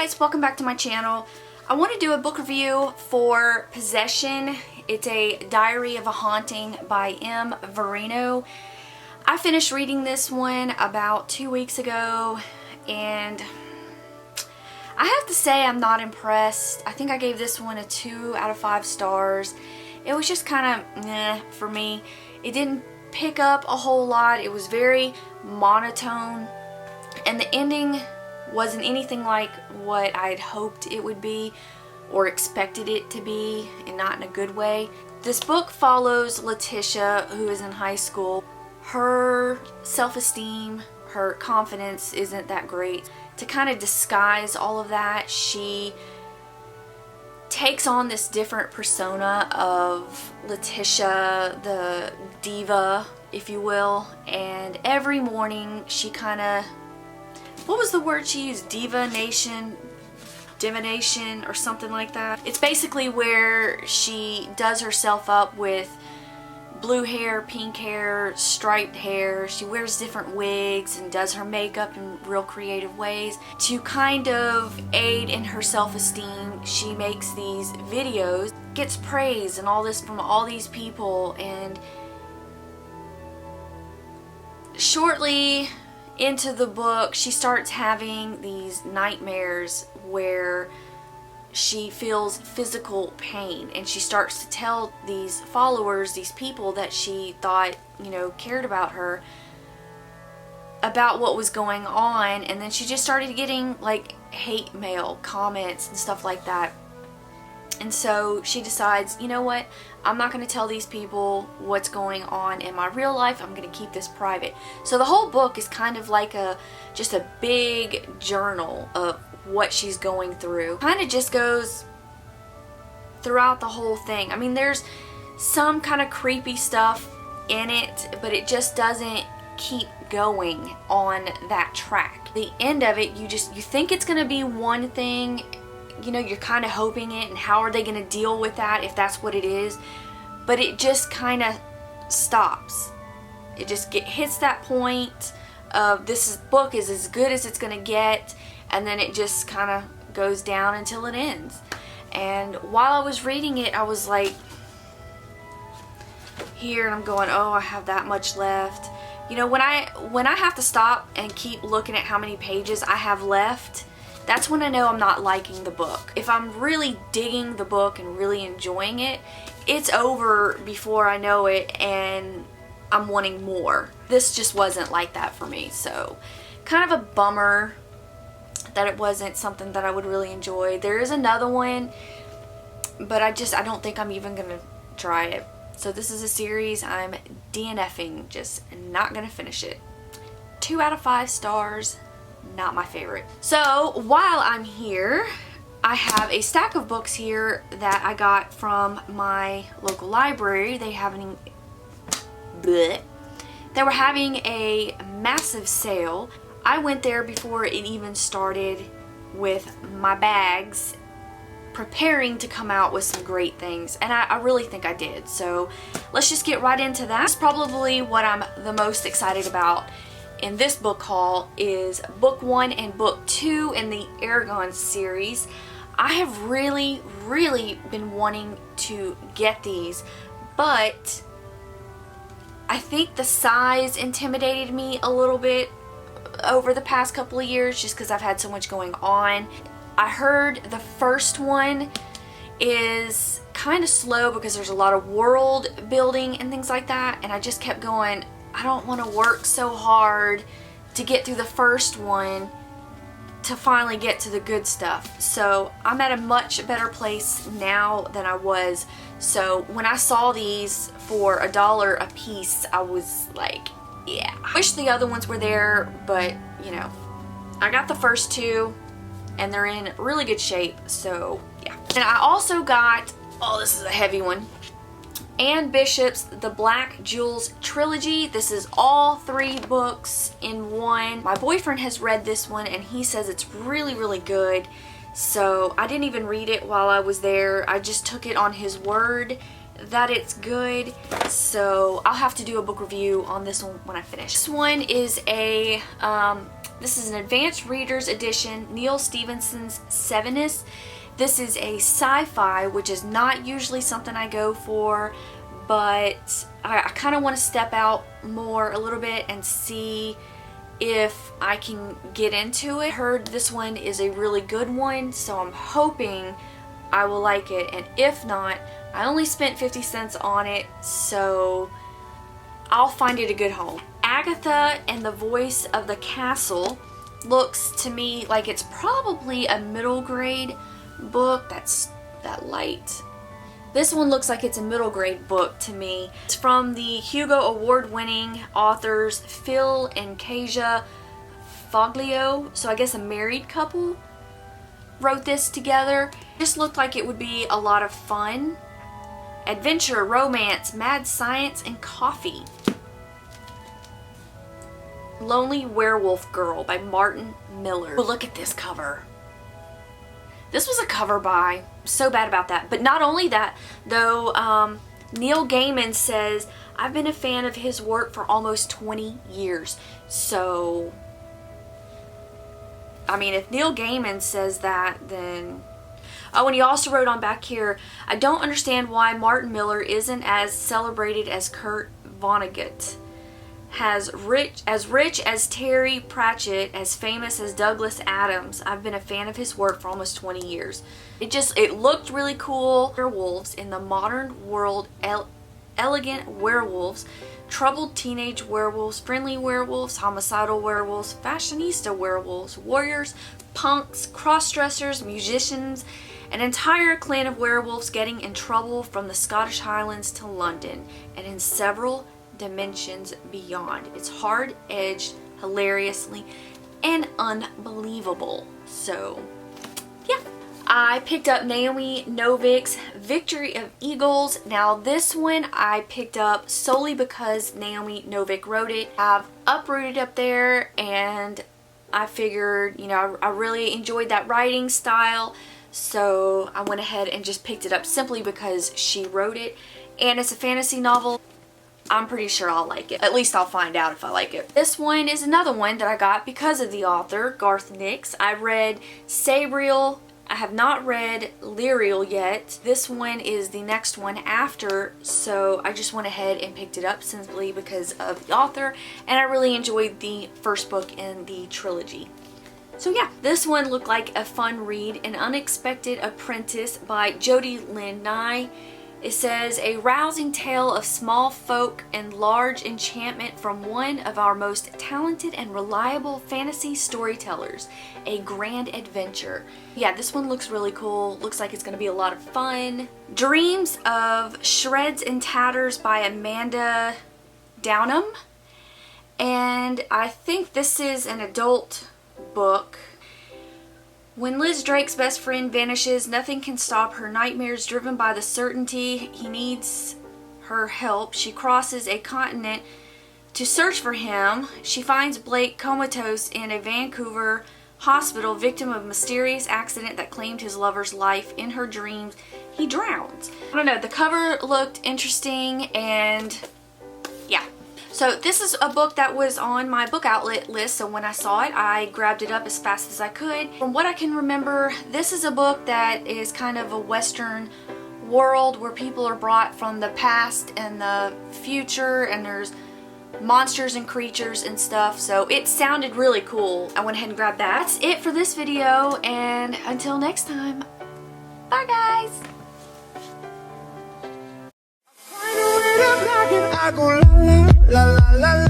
guys, welcome back to my channel. I want to do a book review for Possesion. It's a Diary of a Haunting by Verano. I finished reading this one about 2 weeks ago and I have to say I'm not impressed. I think I gave this one a 2 out of 5 stars. It was just kind of meh for me. It didn't pick up a whole lot. It was very monotone and the ending wasn't anything like what I'd hoped it would be or expected it to be, and not in a good way. This book follows Alysha, who is in high school. Her self-esteem, her confidence isn't that great. To kind of disguise all of that, she takes on this different persona of Alysha, the diva, if you will, and every morning she kind of, what was the word she used? Divination or something like that. It's basically where she does herself up with blue hair, pink hair, striped hair. She wears different wigs and does her makeup in real creative ways. To kind of aid in her self-esteem, she makes these videos, gets praise and all this from all these people, and shortly into the book she starts having these nightmares where she feels physical pain, and she starts to tell these followers, these people that she thought, you know, cared about her, about what was going on. And then she just started getting like hate mail comments and stuff like that. And so she decides, you know what, I'm not going to tell these people what's going on in my real life. I'm going to keep this private. So the whole book is kind of like just a big journal of what she's going through. Kind of just goes throughout the whole thing. I mean, there's some kind of creepy stuff in it, but it just doesn't keep going on that track. The end of it, you think it's going to be one thing. You know, you're kind of hoping it, and how are they going to deal with that if that's what it is, but it just kind of stops. It just hits that point of this book is as good as it's going to get, and then it just kind of goes down until it ends. And while I was reading it, I was like here, and I'm going, oh, I have that much left. You know, when I have to stop and keep looking at how many pages I have left, that's when I know I'm not liking the book. If I'm really digging the book and really enjoying it, it's over before I know it and I'm wanting more. This just wasn't like that for me, so kind of a bummer that it wasn't something that I would really enjoy. There is another one, but I don't think I'm even gonna try it. So this is a series I'm DNFing, just not gonna finish it. 2 out of 5 stars. Not my favorite. So while I'm here, I have a stack of books here that I got from my local library. They were having a massive sale. I went there before it even started with my bags, preparing to come out with some great things, and I really think I did. So let's just get right into that. That's probably what I'm the most excited about in this book haul is book 1 and book 2 in the Aragon series. I have really been wanting to get these, but I think the size intimidated me a little bit over the past couple of years just because I've had so much going on. I heard the first one is kind of slow because there's a lot of world building and things like that, and I just kept going, I don't want to work so hard to get through the first one to finally get to the good stuff. So I'm at a much better place now than I was. So when I saw these for $1 a piece, I was like, yeah. I wish the other ones were there, but you know, I got the first 2 and they're in really good shape, so yeah. And I also got, oh, this is a heavy one, Anne Bishop's The Black Jewels Trilogy. This is all 3 books in one. My boyfriend has read this one and he says it's really good. So I didn't even read it while I was there. I just took it on his word that it's good, so I'll have to do a book review on this one when I finish. This one is a this is an advanced reader's edition, Neil Stephenson's Sevenus. This is a sci-fi, which is not usually something I go for, but I kind of want to step out more a little bit and see if I can get into it. I heard this one is a really good one, so I'm hoping I will like it, and if not, I only spent 50 cents on it, so I'll find it a good home. Agatha and the Voice of the Castle looks to me like it's probably a middle grade book. That's that light. This one looks like it's a middle grade book to me. It's from the Hugo award-winning authors Phil and Kasia Foglio, so I guess a married couple wrote this together. This looked like it would be a lot of fun. Adventure, romance, mad science, and coffee. Lonely Werewolf Girl by Martin Miller. Oh, look at this cover. This was a cover by. So bad about that. But not only that, though, Neil Gaiman says, I've been a fan of his work for almost 20 years. So, I mean, if Neil Gaiman says that, then... Oh, and he also wrote on back here, I don't understand why Martin Miller isn't as celebrated as Kurt Vonnegut. As rich as Terry Pratchett, as famous as Douglas Adams. I've been a fan of his work for almost 20 years. It looked really cool. Werewolves in the modern world, elegant werewolves, troubled teenage werewolves, friendly werewolves, homicidal werewolves, fashionista werewolves, warriors, punks, cross-dressers, musicians, an entire clan of werewolves getting in trouble from the Scottish Highlands to London, and in several dimensions beyond. It's hard-edged, hilariously, and unbelievable. So, yeah. I picked up Naomi Novik's Victory of Eagles. Now this one I picked up solely because Naomi Novik wrote it. I've uprooted up there, and I figured, you know, I really enjoyed that writing style, so I went ahead and just picked it up simply because she wrote it, and it's a fantasy novel. I'm pretty sure I'll like it. At least I'll find out if I like it. This one is another one that I got because of the author, Garth Nix. I read Sabriel. I have not read Lyriel yet. This one is the next one after, so I just went ahead and picked it up simply because of the author, and I really enjoyed the first book in the trilogy. So yeah, this one looked like a fun read, An Unexpected Apprentice by Jody Lynn Nye. It says, a rousing tale of small folk and large enchantment from one of our most talented and reliable fantasy storytellers. A grand adventure. Yeah, this one looks really cool. Looks like it's going to be a lot of fun. Dreams of Shreds and Tatters by Amanda Downham. And I think this is an adult book. When Liz Drake's best friend vanishes, nothing can stop her nightmares driven by the certainty he needs her help. She crosses a continent to search for him. She finds Blake comatose in a Vancouver hospital, victim of a mysterious accident that claimed his lover's life. In her dreams, he drowns. I don't know, the cover looked interesting, and yeah. So this is a book that was on my book outlet list, so when I saw it, I grabbed it up as fast as I could. From what I can remember, this is a book that is kind of a Western world where people are brought from the past and the future, and there's monsters and creatures and stuff, so it sounded really cool. I went ahead and grabbed that. That's it for this video, and until next time, bye guys! I go la la la la la.